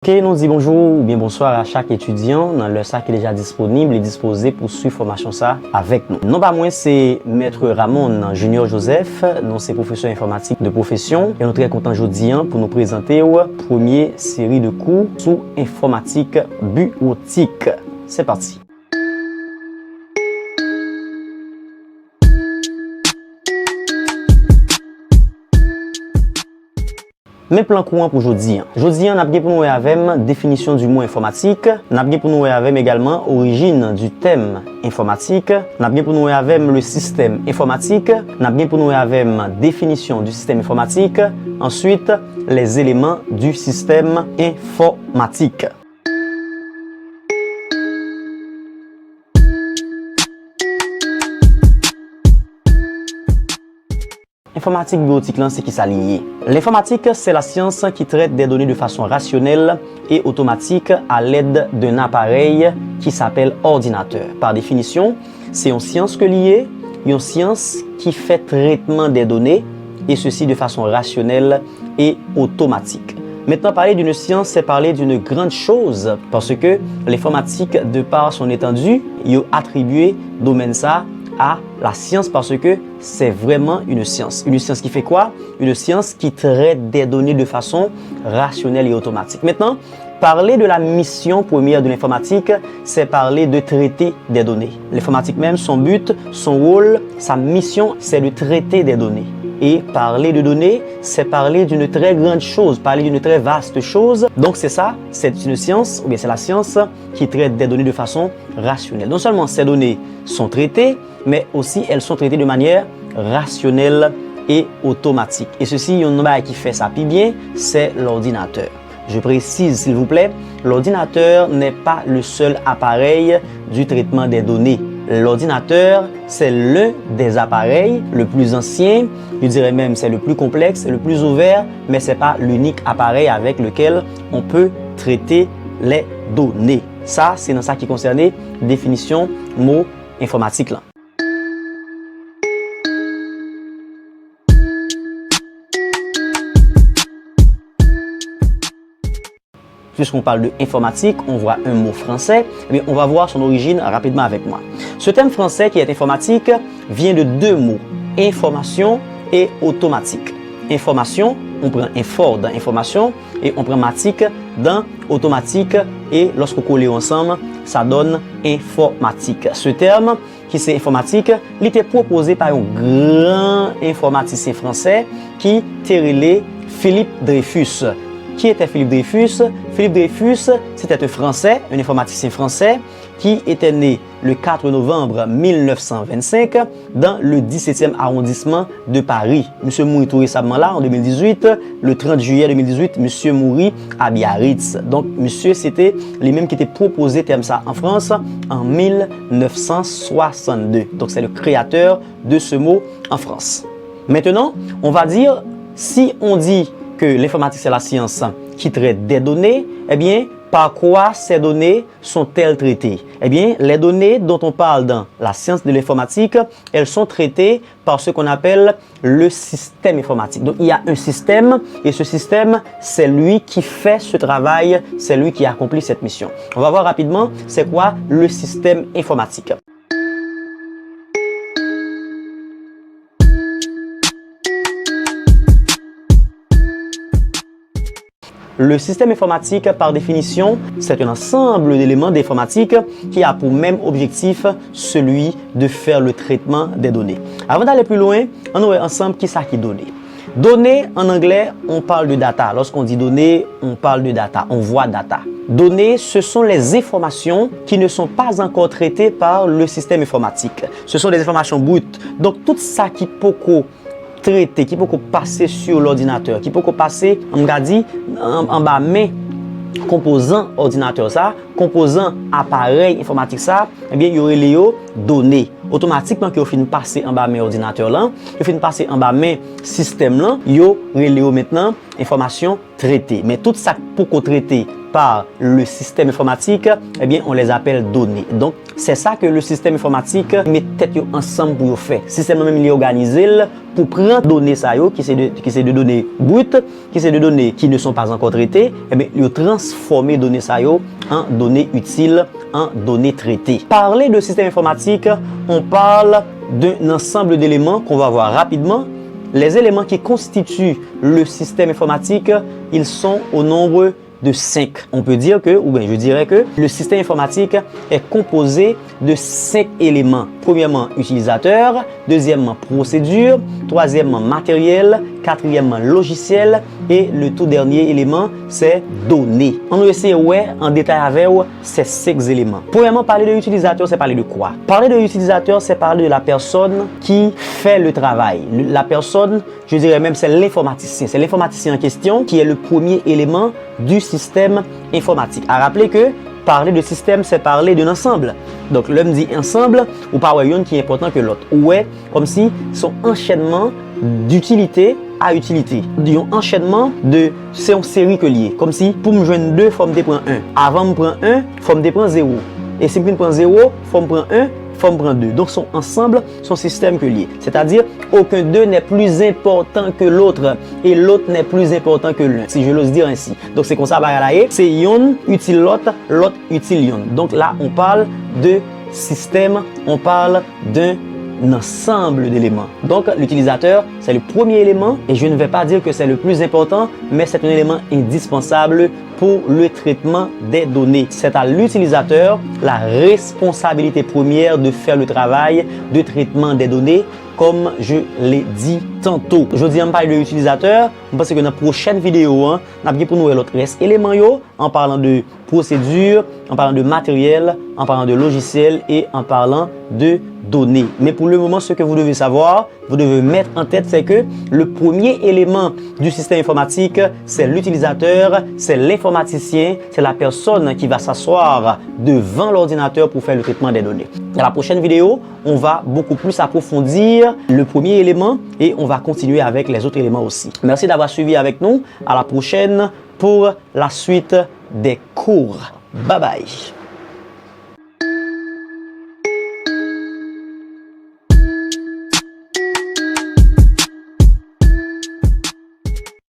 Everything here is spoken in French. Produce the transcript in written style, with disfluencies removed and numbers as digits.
Ok, nous disons bonjour ou bien bonsoir à chaque étudiant dans le sac qui est déjà disponible et disposé pour suivre formation ça avec nous. Non pas moins, c'est Maître Ramon Junior Joseph, non c'est professeur informatique de profession et nous très content aujourd'hui pour nous présenter la première série de cours sur informatique bureautique. C'est parti. Mais plan courant pour aujourd'hui. Aujourd'hui, on a bien pour nous avec définition du mot informatique. On a bien pour nous avec également origine du thème informatique. On a bien pour nous avec le système informatique. On a bien pour nous avec définition du système informatique. Ensuite, les éléments du système informatique. Informatique bureautique, c'est qui s'allie. L'informatique, c'est la science qui traite des données de façon rationnelle et automatique à l'aide d'un appareil qui s'appelle ordinateur. Par définition, c'est une science une science qui fait traitement des données et ceci de façon rationnelle et automatique. Maintenant, parler d'une science, c'est parler d'une grande chose parce que l'informatique, de par son étendue, il a attribué domaine ça à la science parce que c'est vraiment une science. Une science qui fait quoi? Une science qui traite des données de façon rationnelle et automatique. Maintenant, parler de la mission première de l'informatique, c'est parler de traiter des données. L'informatique même, son but, son rôle, sa mission, c'est de traiter des données. Et parler de données, c'est parler d'une très grande chose, parler d'une très vaste chose. Donc c'est ça, c'est une science, ou bien c'est la science qui traite des données de façon rationnelle. Non seulement ces données sont traitées, mais aussi elles sont traitées de manière rationnelle et automatique. Et ceci, il y a un chose qui fait ça plus bien, c'est l'ordinateur. Je précise s'il vous plaît, l'ordinateur n'est pas le seul appareil du traitement des données. L'ordinateur, c'est l'un des appareils le plus ancien, je dirais même c'est le plus complexe, le plus ouvert, mais ce n'est pas l'unique appareil avec lequel on peut traiter les données. Ça, c'est dans ça qui concerne définition mot informatique là. Puisqu'on parle de informatique, on voit un mot français, eh bien, on va voir son origine rapidement avec moi. Ce terme français qui est informatique vient de deux mots, information et automatique. Information, on prend infor dans information et on prend matique dans automatique et lorsqu'on colle ensemble, ça donne informatique. Ce terme qui c'est informatique, il était proposé par un grand informaticien français qui était relé Philippe Dreyfus. Qui était Philippe Dreyfus? Philippe Dreyfus, c'était un Français, un informaticien français qui était né le 4 novembre 1925 dans le 17e arrondissement de Paris. Monsieur mourit tout récemment là, en 2018, le 30 juillet 2018, monsieur mourit à Biarritz. Donc, monsieur, c'était les mêmes qui étaient proposés comme ça en France en 1962. Donc, c'est le créateur de ce mot en France. Maintenant, on va dire, si on dit que l'informatique c'est la science qui traite des données, eh bien, par quoi ces données sont-elles traitées? Eh bien, les données dont on parle dans la science de l'informatique, elles sont traitées par ce qu'on appelle le système informatique. Donc, il y a un système et ce système, c'est lui qui fait ce travail, c'est lui qui accomplit cette mission. On va voir rapidement, c'est quoi le système informatique. Le système informatique, par définition, c'est un ensemble d'éléments d'informatique qui a pour même objectif celui de faire le traitement des données. Avant d'aller plus loin, on va ensemble qui ça qui données. Données, en anglais, on parle de data. Lorsqu'on dit données, on parle de data, on voit data. Données, ce sont les informations qui ne sont pas encore traitées par le système informatique. Ce sont des informations brutes. Donc, tout ça qui peut traité, qui peut passer sur l'ordinateur, qui peut passer, on m'a dit, en bas main composant ordinateur ça, composant appareil informatique ça, eh bien, il y aurait les données. Automatiquement, qu'il finit passer en bas main ordinateur là, il finit passer en bas main système là, il y aurait maintenant information traitée. Mais tout ça pour qu'on traiter par le système informatique, eh bien, on les appelle données. Donc, c'est ça que le système informatique met tête yo ensemble pour yo faire. Système même il est organisé pour prendre données ça yo qui c'est de données brutes, qui c'est de données qui ne sont pas encore traitées, et bien yo transformer données ça yo en données utiles, en données traitées. Parler de système informatique, on parle d'un ensemble d'éléments qu'on va voir rapidement. Les éléments qui constituent le système informatique, ils sont au nombre de 5. On peut dire que, ou bien je dirais que le système informatique est composé de 5 éléments. Premièrement, utilisateur. Deuxièmement, procédure. Troisièmement, matériel. Quatrièmement, logiciel. Et le tout dernier élément, c'est données. On va essayer en détail avec ces 5 éléments. Premièrement, parler de l'utilisateur, c'est parler de quoi? Parler de l'utilisateur, c'est parler de la personne qui fait le travail. La personne, je dirais même, c'est l'informaticien. C'est l'informaticien en question qui est le premier élément du système informatique. À rappeler que parler de système, c'est parler d'un ensemble. Donc, l'homme dit ensemble, ou pas un qui est important que l'autre. Ouais, comme si son enchaînement d'utilité à utilité. Un enchaînement de c'est une série que lié. Comme si pour me joindre 2, il faut me prendre 1. Avant me prendre 1, il faut me prendre 0. Et si je prends 0, il faut me prendre 1. Forme prend 2. Donc, son ensemble, son système que lié. C'est-à-dire, aucun d'eux n'est plus important que l'autre et l'autre n'est plus important que l'un, si je l'ose dire ainsi. Donc, c'est comme ça, c'est yon utile l'autre, l'autre utile yon. Donc, là, on parle de système, on parle d'un ensemble d'éléments. Donc, l'utilisateur, c'est le premier élément et je ne vais pas dire que c'est le plus important, mais c'est un élément indispensable pour le traitement des données. C'est à l'utilisateur la responsabilité première de faire le travail de traitement des données, comme je l'ai dit tantôt. Je dis on parle de l'utilisateur, parce que dans la prochaine vidéo, on a bien pour nous l'autre reste élément en parlant de procédure, en parlant de matériel, en parlant de logiciel et en parlant de données. Mais pour le moment, ce que vous devez savoir, vous devez mettre en tête, c'est que le premier élément du système informatique, c'est l'utilisateur, c'est l'informaticien, c'est la personne qui va s'asseoir devant l'ordinateur pour faire le traitement des données. Dans la prochaine vidéo, on va beaucoup plus approfondir le premier élément et on va continuer avec les autres éléments aussi. Merci d'avoir suivi avec nous. À la prochaine pour la suite des cours. Bye bye.